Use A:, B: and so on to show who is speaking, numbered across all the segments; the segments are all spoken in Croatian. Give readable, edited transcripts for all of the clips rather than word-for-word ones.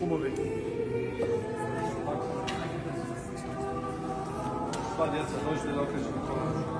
A: kumovi. Sva djeca, dođite da okrećemo kola.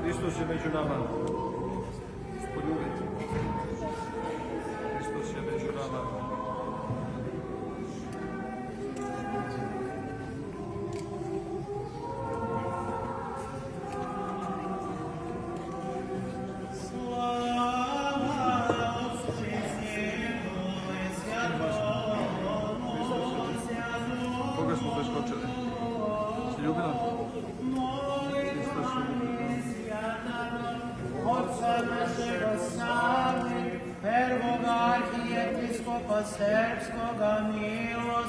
A: Hristos je među nama. Poljubite. Hristos je među nama. Koga smo preskočili? Si ljubila? Hristos je među nama.
B: Otca našega Save, prvog arhijepiskopa Srpskoga, milosti